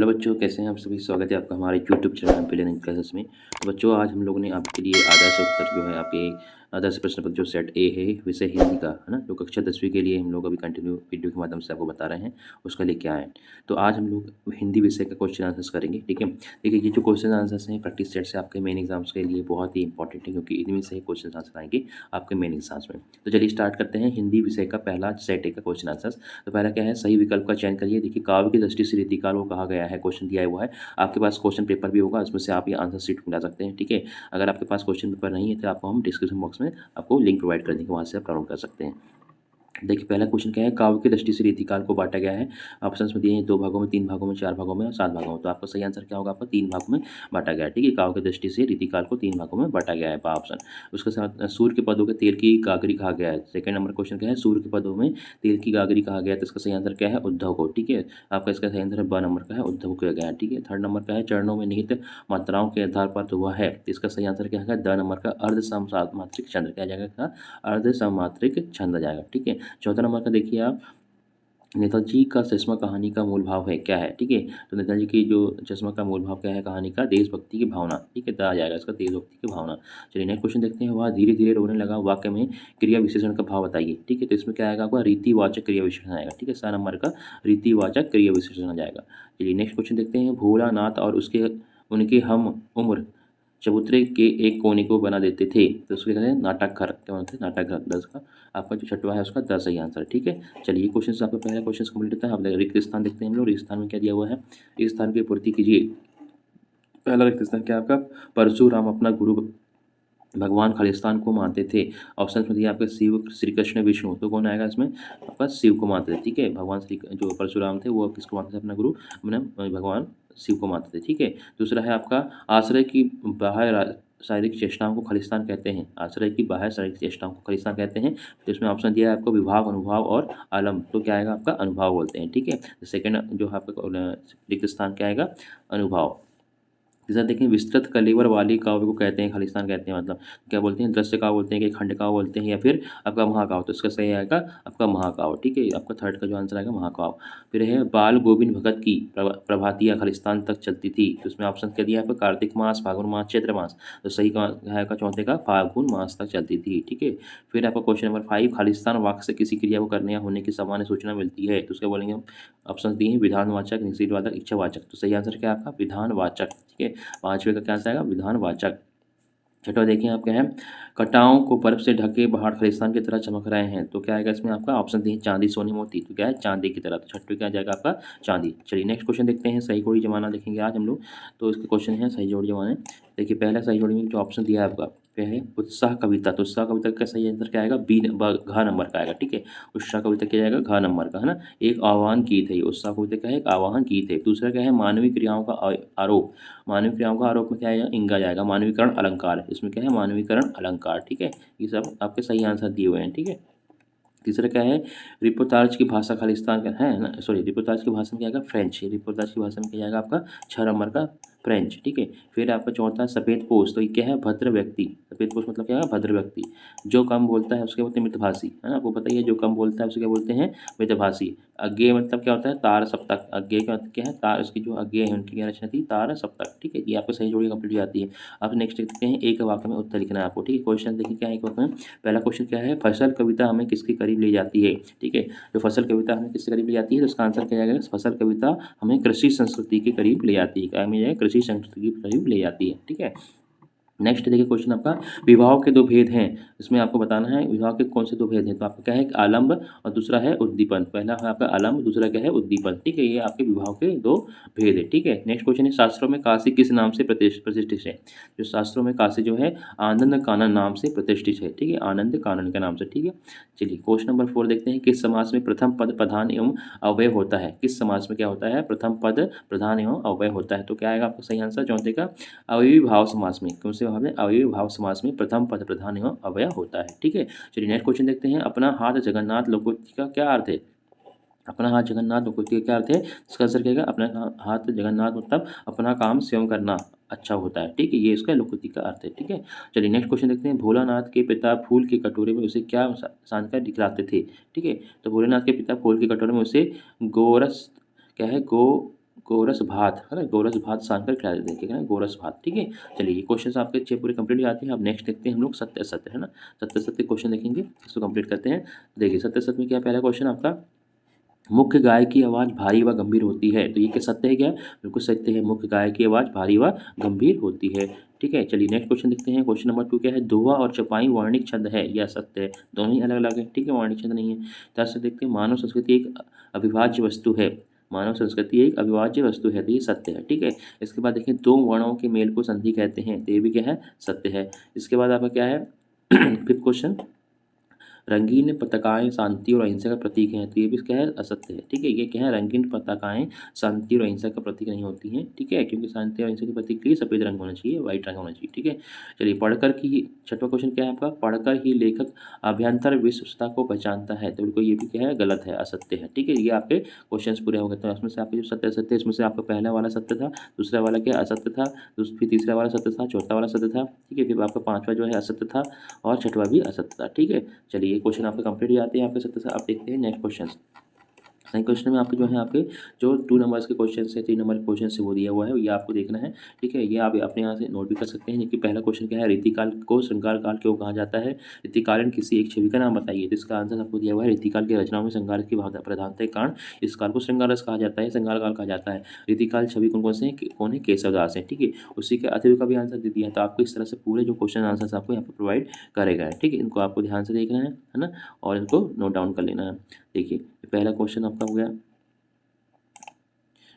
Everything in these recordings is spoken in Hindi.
हेलो बच्चों, कैसे हैं आप सभी। स्वागत है आपका हमारे यूट्यूब चैनल पे लर्निंग क्लासेस में। तो बच्चों, आज हम लोगों ने आपके लिए आदर्श उत्तर जो है आपके आदर्श प्रश्न पत्र जो सेट ए है विषय हिंदी का है ना, जो कक्षा 10वीं के लिए हम लोग अभी कंटिन्यू वीडियो के माध्यम से आपको बता रहे हैं उसका लेके आए हैं। तो आज हम लोग हिंदी विषय का क्वेश्चन आंसर्स करेंगे। ठीक है, देखिए ये जो क्वेश्चन आंसर्स हैं प्रैक्टिस सेट से आपके मेन एग्जाम्स के लिए बहुत ही इंपॉर्टेंट है, क्योंकि इनमें से क्वेश्चन आंसर आएंगे आपके मेन एग्जाम्स में। तो चलिए स्टार्ट करते हैं हिंदी विषय का पहला सेट ए का क्वेश्चन आंसर्स। तो पहला क्या है, सही विकल्प का चयन करिए। देखिए, काव्य की दृष्टि से रीतिकाल को कहा गया है, क्वेश्चन दिया हुआ है। आपके पास क्वेश्चन पेपर भी होगा, उसमें से आप ये आंसर शीट मिला सकते हैं। ठीक है, अगर आपके पास क्वेश्चन पेपर नहीं है तो आपको हम डिस्क्रिप्शन बॉक्स में आपको लिंक प्रोवाइड कर देंगे, वहाँ से आप डाउनलोड कर सकते हैं। देखिए, पहला क्वेश्चन क्या है, काव्य की दृष्टि से रीतिकाल को बांटा गया है। ऑप्शंस में दिए हैं 2 भागों में, 3 भागों में, 4 भागों में और 7 भागों में। तो आपका सही आंसर क्या होगा, आपका 3 भागों में बांटा गया है। ठीक है, काव्य की दृष्टि से रीतिकाल को 3 भागों में बांटा गया है ऑप्शन। उसके साथ सूर्य के पदों के तेल की गागरी कहा गया है। सेकंड नंबर क्वेश्चन क्या है, सूर्य के पदों में तेल की गागरी कहा गया है। तो इसका सही आंसर क्या है, उद्धव को। ठीक है, आपका इसका सही आंसर 2 नंबर का है, उद्धव किया गया है। ठीक है, थर्ड नंबर का है, चरणों में निहित मात्राओं के आधार पर हुआ है। इसका सही आंसर क्या है, 2 नंबर का अर्ध सममात्रिक छंद क्या जाएगा, अर्ध सममात्रिक छंद आ जाएगा। ठीक है, चौथा नंबर का देखिए आप, नेताजी का चश्मा कहानी का मूल भाव है क्या है। ठीक है, तो नेताजी की जो चश्मा का मूल भाव क्या है कहानी का, देशभक्ति की भावना। ठीक है, तो आ जाएगा इसका देशभक्ति की भावना। चलिए नेक्स्ट क्वेश्चन देखते हैं, वह धीरे धीरे रोने लगा वाक्य में क्रिया विशेषण का भाव बताइए। ठीक है, तो इसमें क्या आएगा आपका, रीतिवाचक क्रिया विशेषण आएगा। ठीक है, 7 नंबर का रीतिवाचक क्रिया विशेषण आ जाएगा। चलिए नेक्स्ट क्वेश्चन देखते हैं, भोलानाथ और उसके उनके हम उम्र चबूतरे के एक कोने को बना देते थे। तो उसके कहते हैं नाटक घर, क्या बोलते हैं, नाटक घर। 10 का आपका जो छठवा है उसका 10 सही आंसर। ठीक है, चलिए क्वेश्चन आपका पहला क्वेश्चन कंप्लीट होता है। अब रिक्त स्थान देखते हैं हम लोग। रिक्त स्थान में क्या दिया हुआ है, इस स्थान की पूर्ति कीजिए। पहला रिक्त स्थान क्या आपका, परशुराम अपना गुरु भगवान खालिस्तान को मानते थे। ऑप्शन में दिया आपके शिव, श्री कृष्ण, विष्णु। तो कौन आएगा इसमें, आपका शिव को मानते थे। ठीक है, भगवान श्री जो परशुराम थे वो किसको मानते थे, अपना गुरु अपने भगवान शिव को मानते थे। ठीक है, दूसरा है आपका, आश्रय की बाह्य शारीरिक चेष्टाओं को खालिस्तान कहते हैं। आश्रय की बाह्य शारीरिक चेष्टाओं को खालिस्तान कहते हैं। तो इसमें ऑप्शन दिया है आपको, विभाव, अनुभव और आलम। तो क्या आएगा आपका, अनुभव बोलते हैं। ठीक है, सेकंड जो आपका रिक्त स्थान क्या आएगा, अनुभव। जैसा देखें, विस्तृत कलेवर वाली काव्य को कहते हैं खालिस्तान कहते हैं, मतलब क्या बोलते हैं, दृश्य काव्य बोलते हैं कि खंड काव्य बोलते हैं या फिर आपका महाकाव्य। तो इसका सही आएगा आपका महाकाव्य। ठीक है, आपका थर्ड का जो आंसर आएगा महाकाव्य। फिर है, बाल गोविंद भगत की प्रभातियाँ खालिस्तान तक चलती थी। तो इसमें ऑप्शन क्या दिया है आपका, कार्तिक मास, फागुन मास, चैत्र मास। तो सही का है का चौथे का, फागुन मास तक चलती थी। ठीक है, फिर आपका क्वेश्चन नंबर 5, खालिस्तान वाक्य से किसी क्रिया को करने या होने की सामान्य सूचना मिलती है। तो उसका बोलेंगे हम, ऑप्शन दिए हैं विधानवाचक, निषेधवाचक, इच्छावाचक। तो सही आंसर क्या है आपका, विधानवाचक। ठीक है, 5वें का क्या आंसर आएगा, विधानवाचक। छठवा देखिए आप क्या है, कटाओं को बर्फ से ढके पहाड़ खालिस्तान की तरह चमक रहे हैं। तो क्या आएगा इसमें आपका, ऑप्शन दिए चांदी, सोने, मोती। तो क्या है, चांदी की तरह। तो छठवें क्या आ जाएगा आपका, चांदी। चलिए नेक्स्ट क्वेश्चन देखते हैं, सही जोड़ी जमाना देखेंगे आज हम लोग। तो इसके क्वेश्चन है सही जोड़ी जमाने। देखिए, पहला सही जोड़ी में जो ऑप्शन दिया है आपका क्या है, उत्साह कविता। तो उत्साह कविता का सही आंसर क्या आएगा, घ नंबर का आएगा। ठीक है, उत्साह कविता क्या जाएगा, घ नंबर का है ना। एक आह्वान गीत है, उत्साह कविता क्या है, एक आह्वान गीत है। दूसरा क्या है, मानवीय क्रियाओं का आरोप। मानवीय क्रियाओं का आरोप में क्या आएगा, इंगा जाएगा। मानवीकरण अलंकार, इसमें क्या है, मानवीकरण अलंकार। ठीक है, ये सब आपके सही आंसर दिए हुए हैं। ठीक है, तीसरा क्या है, रिपोर्ताज की भाषा खालिस्तान का है ना, सॉरी, रिपोर्ताज की भाषा में क्या आएगा, फ्रेंच। रिपोर्ताज की भाषा में क्या जाएगा आपका, 6 नंबर का फ्रेंच। ठीक है, फिर आपका चौथा, सफ़ेद पोष। तो ये क्या है, भद्र व्यक्ति। सफ़ेद पोष मतलब क्या है, भद्र व्यक्ति। जो कम बोलता है उसके बोलते हैं मितभाषी, है ना, आपको पता ही है, जो कम बोलता है उसे क्या बोलते हैं, मितभाषी। अज्ञेय मतलब क्या होता है, तार सप्तक। अज्ञेय का मतलब क्या है, तार, उसकी जो अज्ञेय है उनकी क्या रचना थी, तार सप्तक। ठीक है, ये आपको सही जोड़ी कंप्लीट हो जाती है। अब नेक्स्ट देखते हैं, एक वाक्य में उत्तर लिखना है आपको। ठीक है, क्वेश्चन देखिए क्या है एक वाक्य में। पहला क्वेश्चन क्या है, फसल कविता हमें किसके करीब ले जाती है। ठीक है, जो फसल कविता हमें किसके करीब ले जाती है, तो उसका आंसर क्या जाएगा, फसल कविता हमें कृषि संस्कृति के करीब ले जाती है। क्या में जाएगा, कृषि संस्कृति के करीब ले जाती है। ठीक है, नेक्स्ट देखिए क्वेश्चन आपका, विवाह के 2 भेद हैं, इसमें आपको बताना है विवाह के कौन से 2 भेद हैं। तो आपका क्या है, आलम्ब और दूसरा है उद्दीपन। पहला है आपका आलम्ब, दूसरा क्या है, उद्दीपन। ठीक है, ये आपके विवाह के 2 भेद है। ठीक है, नेक्स्ट क्वेश्चन है, शास्त्रों में काशी किस नाम से प्रतिष्ठित है। जो शास्त्रों में काशी जो है आनंद कानन नाम से प्रतिष्ठित है। ठीक है, आनंद कानन के नाम से। ठीक है, चलिए क्वेश्चन नंबर 4 देखते हैं, किस समास में प्रथम पद प्रधान एवं अव्यय होता है। किस समास में क्या होता है, प्रथम पद प्रधान एवं अव्यय होता है। तो क्या आएगा आपका सही आंसर, चौथे का, अव्ययी भाव समास में। कौन से भाव में, अव्ययी भाव समास में प्रथम पद प्रधान एवं अव्यय होता है। ठीक है, चलिए नेक्स्ट क्वेश्चन देखते हैं, अपना हाथ जगन्नाथ लोकोक्ति का क्या अर्थ है। अपना हाथ जगन्नाथ लोकोक्ति का क्या अर्थ है, इसका आंसर क्या है, अपना हाथ जगन्नाथ मतलब अपना काम स्वयं करना अच्छा होता है। ठीक है, ये इसका लोकोक्ति का अर्थ है। ठीक है, चलिए नेक्स्ट क्वेश्चन देखते हैं, भोलानाथ के पिता फूल के कटोरे में उसे क्या सान कर दिखलाते थे। ठीक है, तो भोलेनाथ के पिता फूल के कटोरे में उसे गोरस क्या है, गोरस भात है ना, गोरस भात सान कर खिला देते हैं, क्या है गोरस भात। ठीक है, चलिए ये क्वेश्चन आपके 6 पूरे कंप्लीट हो जाते हैं। अब नेक्स्ट देखते हैं हम लोग सत्य असत्य, है ना। सत्य असत्य क्वेश्चन देखेंगे, इसको कंप्लीट करते हैं। देखिए सत्य असत्य में क्या पहला क्वेश्चन आपका, मुख्य गाय की आवाज़ भारी व गंभीर होती है, तो ये क्या सत्य है क्या? बिल्कुल सत्य है, मुख्य गाय की आवाज़ भारी व गंभीर होती है। ठीक है, चलिए नेक्स्ट क्वेश्चन देखते हैं। क्वेश्चन नंबर 2 क्या है, दोहा और चौपाई वर्णिक छंद है, यह सत्य है। दोनों ही अलग अलग है, ठीक है, वर्णिक छंद नहीं है। तरह से देखते हैं, मानव संस्कृति एक अविभाज्य वस्तु है, मानव संस्कृति एक अविभाज्य वस्तु है, तो ये सत्य है। ठीक है, इसके बाद देखें, दो वर्णों के मेल को संधि कहते हैं, तो ये भी क्या है, सत्य है। इसके बाद आपका क्या है फिफ्थ क्वेश्चन, रंगीन पताकाएं शांति और अहिंसा का प्रतीक हैं, तो ये भी क्या है, असत्य है। ठीक है, ये क्या है, रंगीन पताकाएं शांति और अहिंसा का प्रतीक नहीं होती हैं। ठीक है, क्योंकि शांति और अहिंसा के प्रतीक के लिए सफ़ेद रंग होना चाहिए, वाइट रंग होना चाहिए। ठीक है, चलिए पढ़कर की छठवां क्वेश्चन क्या है आपका, पढ़कर ही लेखक अभ्यंतर विश्वसता को पहचानता है, तो बिल्कुल ये भी क्या है, गलत है, असत्य है। ठीक है, ये आपके क्वेश्चन पूरे हो गए। तो इसमें से आपके जो सत्य असत्य, इसमें से आपका पहला वाला सत्य था, दूसरा वाला क्या असत्य था, फिर तीसरा वाला सत्य था, चौथा वाला सत्य था। ठीक है, फिर आपका पांचवा जो है असत्य था और छठवा भी असत्य था। ठीक है, चलिए ये क्वेश्चन आपके कंप्लीट हो जाते हैं आपके सत्य से। आप देखते हैं नेक्स्ट क्वेश्चन। सेकंड क्वेश्चन में आपके जो है, आपके जो 2 नंबर्स के क्वेश्चन है, 3 नंबर के क्वेश्चन से वो दिया हुआ है, ये आपको देखना है। ठीक है, ये आप अपने यहाँ से नोट भी कर सकते हैं। जबकि पहला क्वेश्चन क्या है, रीतिकाल को श्रृंगार काल क्यों कहा जाता है, रीतिकालीन किसी एक छवि का नाम बताइए, तो इसका आंसर आपको दिया हुआ है, रीतिकाल की रचनाओं में श्रृंगार की प्रधानता के कारण इस काल को श्रृंगार रस कहा जाता है, श्रृंगार काल कहा जाता है। रीतिकाल छवि कौन कौन से हैं, कौन है, केशवदास है। ठीक है, उसी के अतिथि का भी आंसर दे दिया है। तो आपको इस तरह से पूरे जो क्वेश्चन आंसर आपको यहाँ पर प्रोवाइड करेगा। ठीक है, इनको आपको ध्यान से देखना है ना, और इनको नोट डाउन कर लेना है। देखिए पहला क्वेश्चन आपका हो गया,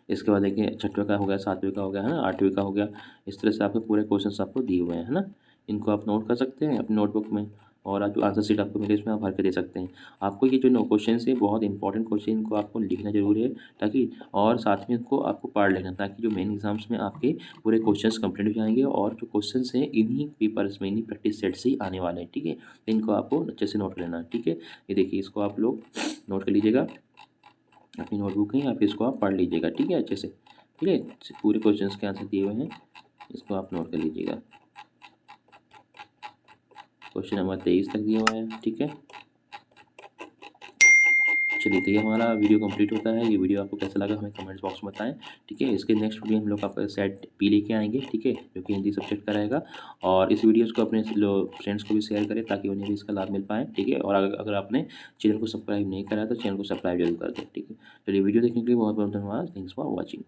इसके बाद देखिए छठवें का हो गया, सातवें का हो गया, है ना, आठवें का हो गया। इस तरह से आपके पूरे क्वेश्चंस आपको दिए हुए हैं, है ना। इनको आप नोट कर सकते हैं अपनी नोटबुक में, और जो आंसर शीट आपको मिले इसमें आप भर के दे सकते हैं। आपको ये जो नो क्वेश्चन है बहुत इंपॉर्टेंट क्वेश्चन, इनको आपको लिखना जरूरी है, ताकि और साथ में इनको आपको पढ़ लेना, ताकि जो मेन एग्जाम्स में आपके पूरे क्वेश्चन कंप्लीट हो जाएंगे, और जो क्वेश्चन हैं इन्हीं पेपर्स में, इन्हीं प्रैक्टिस सेट से ही आने वाले हैं। ठीक है, इनको आपको अच्छे से नोट लेना है। ठीक है, ये देखिए इसको आप लोग नोट कर लीजिएगा अपनी नोटबुक है, या फिर इसको आप पढ़ लीजिएगा। ठीक है, अच्छे से। ठीक है, पूरे क्वेश्चंस के आंसर दिए हुए हैं, इसको आप नोट कर लीजिएगा। क्वेश्चन नंबर 23 तक दिया हुआ है। ठीक है, चलिए तो ये हमारा वीडियो कंप्लीट होता है। ये वीडियो आपको कैसा लगा हमें कमेंट्स बॉक्स में बताएं। ठीक है, इसके नेक्स्ट वीडियो हम लोग आपका सेट पी लेके आएंगे। ठीक है, जो कि हिंदी सब्जेक्ट का रहेगा, और इस वीडियोज़ को अपने फ्रेंड्स को भी शेयर करें, ताकि उन्हें भी इसका लाभ मिल पाए। ठीक है, और अगर आपने चैनल को सब्सक्राइब नहीं करा तो चैनल को सब्सक्राइब जरूर कर दें। ठीक है, चलिए वीडियो देखने के लिए बहुत बहुत धन्यवाद। Thanks for watching.